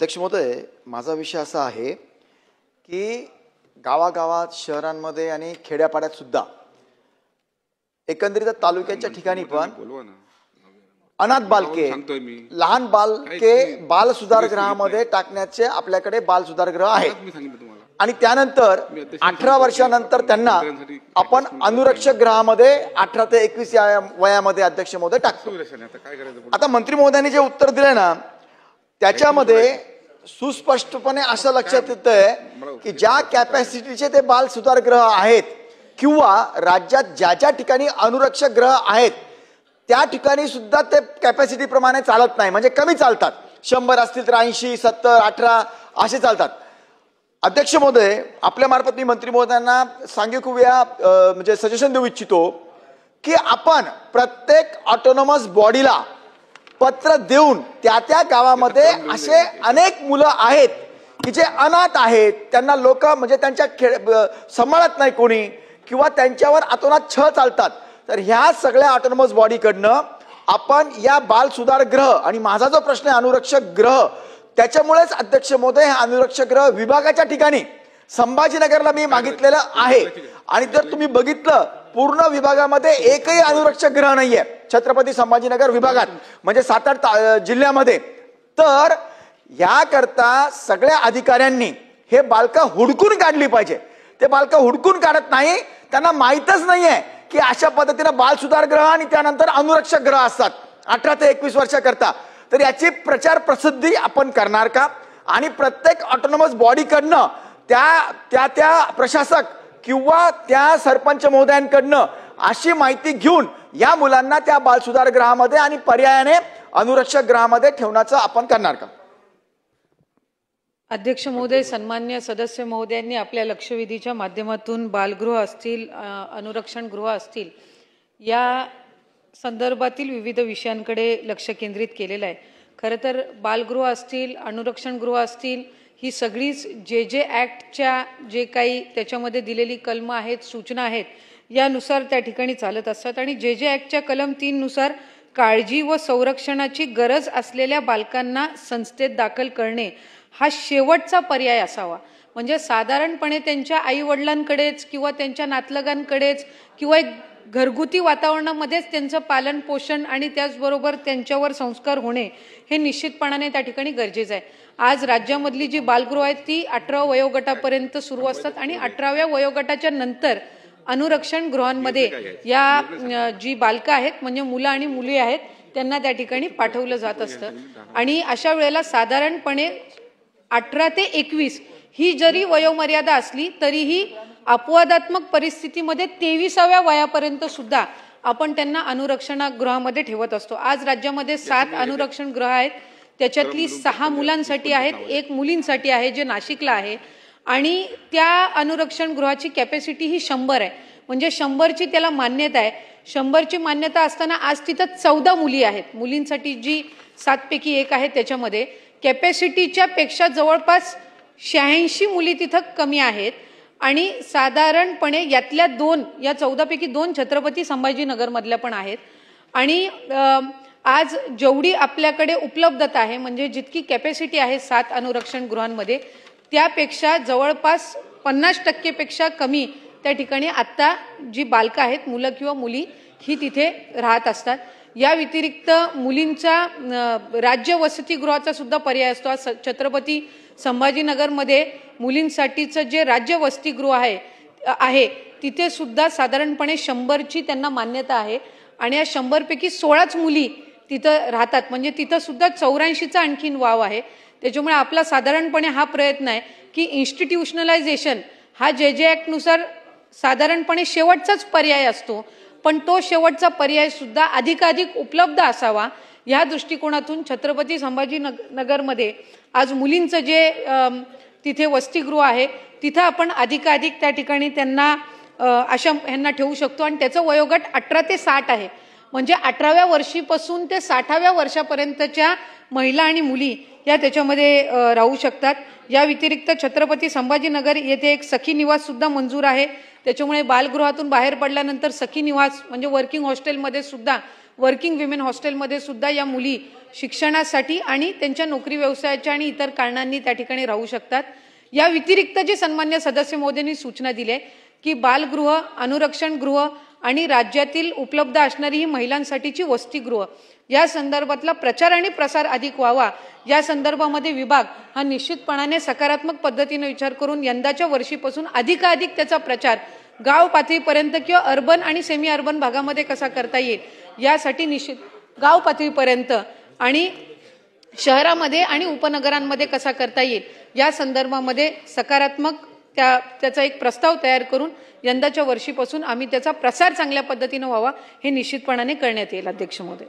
अध्यक्ष महोदय, माझा विषय असा आहे की गावागावात, शहरांमध्ये आणि खेड्यापाड्यात सुद्धा एकंदरीत तालुक्याच्या ठिकाणी पण अनाथ बालके, लहान बालके बाल सुधारगृहामध्ये टाकण्याचे आपल्याकडे बाल सुधारगृह आहेत आणि त्यानंतर 18 वर्षानंतर त्यांना आपण अनुरक्षक गृहामध्ये 18 ते 21 या वयामध्ये अध्यक्ष महोदय टाकतो। आता मंत्री महोदयांनी जे उत्तर दिले ना त्याच्यामध्ये सुस्पष्टपणे असं लक्षात येतंय की ज्या कॅपॅसिटीचे ते बाल सुधारगृह आहेत किंवा राज्यात ज्या ज्या ठिकाणी अनुरक्षक गृह आहेत त्या ठिकाणी सुद्धा ते कॅपॅसिटी प्रमाणे चालत नाही, म्हणजे कमी चालतात। 100 असतील तर 80, 70, 18 असे चालतात। अध्यक्ष महोदय, आपल्या मार्फत मी मंत्री महोदयांना सांगितूया म्हणजे सजेशन देऊ इच्छितो की आपण प्रत्येक ऑटोनॉमस बॉडीला पत्र देऊन त्या गावामध्ये असे अनेक मुलं आहेत की जे अनाथ आहेत, त्यांना लोक म्हणजे त्यांच्या सांभाळत नाही कोणी किंवा त्यांच्यावर अतोनात छळ चालतात, तर ह्या सगळ्या ऑटोनॉमस बॉडीकडनं आपण या बाल सुधार गृह आणि माझा जो प्रश्न आहे अनुरक्षक गृह, त्याच्यामुळेच अध्यक्ष महोदय हे अनुरक्षक गृह विभागाच्या ठिकाणी संभाजीनगरला मी मागितलेलं आहे आणि जर तुम्ही बघितलं पूर्ण विभागामध्ये एकही अनुरक्षक गृह नाहीये छत्रपती संभाजीनगर विभागात, म्हणजे 7-8 जिल्ह्यामध्ये। तर याकरता सगळ्या अधिकाऱ्यांनी हे बालकं हुडकून काढली पाहिजे। ते बालकं हुडकून काढत नाही, त्यांना माहीतच नाहीये की अशा पद्धतीने बाल सुधार गृह आणि त्यानंतर अनुरक्षक गृह असतात 18 ते 21 वर्षाकरता। तर याची प्रचार प्रसिद्धी आपण करणार का? आणि प्रत्येक ऑटोनॉमस बॉडीकडनं त्या प्रशासक किंवा त्या सरपंच महोदयांकडनं अशी माहिती घेऊन या मुलांना त्या बाल सुधार गृहामध्ये आणि पर्यायाने अनुरक्षक गृहामध्ये ठेवण्याचं आपण करणार का? अध्यक्ष महोदय, सन्मान्य सदस्य महोदयांनी आपल्या लक्षवेधीच्या माध्यमातून बालगृह असतील, अनुरक्षण गृह असतील या संदर्भातील विविध विषयांकडे लक्ष केंद्रित केलेलं आहे। खरं तर बालगृह असतील, अनुरक्षण गृह असतील, ही सगळीच जे ॲक्टच्या जे काही त्याच्यामध्ये दिलेली कलमं आहेत, सूचना आहेत, यानुसार त्या ठिकाणी चालत असतात आणि जे ॲक्टच्या कलम 3 नुसार काळजी व संरक्षणाची गरज असलेल्या बालकांना संस्थेत दाखल करणे हा शेवटचा पर्याय असावा। म्हणजे साधारणपणे त्यांच्या आईवडिलांकडेच किंवा त्यांच्या नातलगांकडेच किंवा एक घरगुती वातावरणामध्येच त्यांचं पालन पोषण आणि त्याचबरोबर त्यांच्यावर संस्कार होणे हे निश्चितपणाने त्या ठिकाणी गरजेचं आहे। आज राज्यामधली जी बालगृह आहेत ती 18 वयोगटापर्यंत सुरू असतात आणि 18व्या वयोगटाच्या नंतर अनुरक्षण गृहांमध्ये या जी बालकं आहेत म्हणजे मुलं आणि मुली आहेत त्यांना त्या ठिकाणी पाठवलं जात असतं आणि अशा वेळेला साधारणपणे 18 ते 21 ही जरी वयोमर्यादा असली तरीही अपवादात्मक परिस्थितीमध्ये 23व्या वयापर्यंत सुद्धा आपण त्यांना अनुरक्षणगृहामध्ये ठेवत असतो। आज राज्यामध्ये 7 अनुरक्षण गृह आहेत, त्याच्यातली 6 मुलांसाठी आहेत, 1 मुलींसाठी आहे जे नाशिकला आहे आणि त्या अनुरक्षण गृहाची कॅपॅसिटी ही 100 आहे, म्हणजे 100ची त्याला मान्यता आहे। 100ची मान्यता असताना आज तिथं 14 मुली आहेत, मुलींसाठी जी 7 पैकी 1 आहे त्याच्यामध्ये कॅपॅसिटीच्या पेक्षा जवळपास 86 मुली तिथं कमी आहेत आणि साधारणपणे यातल्या 2 या 14 पैकी 2 छत्रपती संभाजीनगर मधल्या पण आहेत आणि आज जेवढी आपल्याकडे उपलब्धता आहे म्हणजे जितकी कॅपॅसिटी आहे 7 अनुरक्षण गृहांमध्ये त्यापेक्षा जवळपास 50% पेक्षा कमी त्या ठिकाणी आता जी बालकं आहेत, मुलं किंवा मुली ही तिथे राहत असतात। या व्यतिरिक्त मुलींचा राज्य वसतिगृहाचा सुद्धा पर्याय असतो। आज छत्रपती संभाजीनगरमध्ये मुलींसाठीचं जे राज्य वसतिगृह आहे तिथे सुद्धा साधारणपणे 100ची त्यांना मान्यता आहे आणि या 100 पैकी 16च मुली तिथं राहतात, म्हणजे तिथं सुद्धा 84चा आणखीन वाव आहे। त्याच्यामुळे आपला साधारणपणे हा प्रयत्न आहे की इन्स्टिट्यूशनलायझेशन हा जे ॲक्टनुसार साधारणपणे शेवटचाच पर्याय असतो, पण तो शेवटचा पर्याय सुद्धा अधिकाधिक उपलब्ध असावा या दृष्टिकोनातून छत्रपती संभाजीनगरमध्ये आज मुलींचं जे तिथे वसतिगृह आहे तिथं आपण अधिकाधिक त्या ठिकाणी त्यांना अशा ह्यांना ठेवू शकतो आणि त्याचं वयोगट 18 ते 60 आहे, म्हणजे 18व्या वर्षीपासून ते 60व्या वर्षापर्यंतच्या महिला आणि मुली या त्याच्यामध्ये राहू शकतात। या व्यतिरिक्त छत्रपती संभाजीनगर येथे एक सखी निवास सुद्धा मंजूर आहे, त्याच्यामुळे बालगृहातून बाहेर पडल्यानंतर सखी निवास म्हणजे वर्किंग हॉस्टेलमध्ये सुद्धा वर्किंग विमेन हॉस्टेलमध्ये सुद्धा या मुली शिक्षणासाठी आणि त्यांच्या नोकरी व्यवसायाच्या आणि इतर कारणांनी त्या ठिकाणी राहू शकतात। या व्यतिरिक्त जे सन्मान्य सदस्य महोदयांनी सूचना दिली की बालगृह, अनुरक्षण गृह आणि राज्यातील उपलब्ध असणारी ही महिलांसाठीची वसतिगृह या संदर्भातला प्रचार आणि प्रसार अधिक व्हावा, या संदर्भामध्ये विभाग हा निश्चितपणाने सकारात्मक पद्धतीने विचार करून यंदाच्या वर्षीपासून अधिकाधिक त्याचा प्रचार गाव पातळीपर्यंत किंवा अर्बन आणि सेमी अर्बन भागामध्ये कसा करता येईल यासाठी निश्चित गाव पातळीपर्यंत आणि शहरामध्ये आणि उपनगरांमध्ये कसा करता येईल या संदर्भामध्ये सकारात्मक त्याचा एक प्रस्ताव तयार करून यंदाच्या वर्षीपासून आम्ही त्याचा प्रसार चांगल्या पद्धतीने व्हावा हे निश्चितपणाने करण्यात येईल अध्यक्ष महोदय।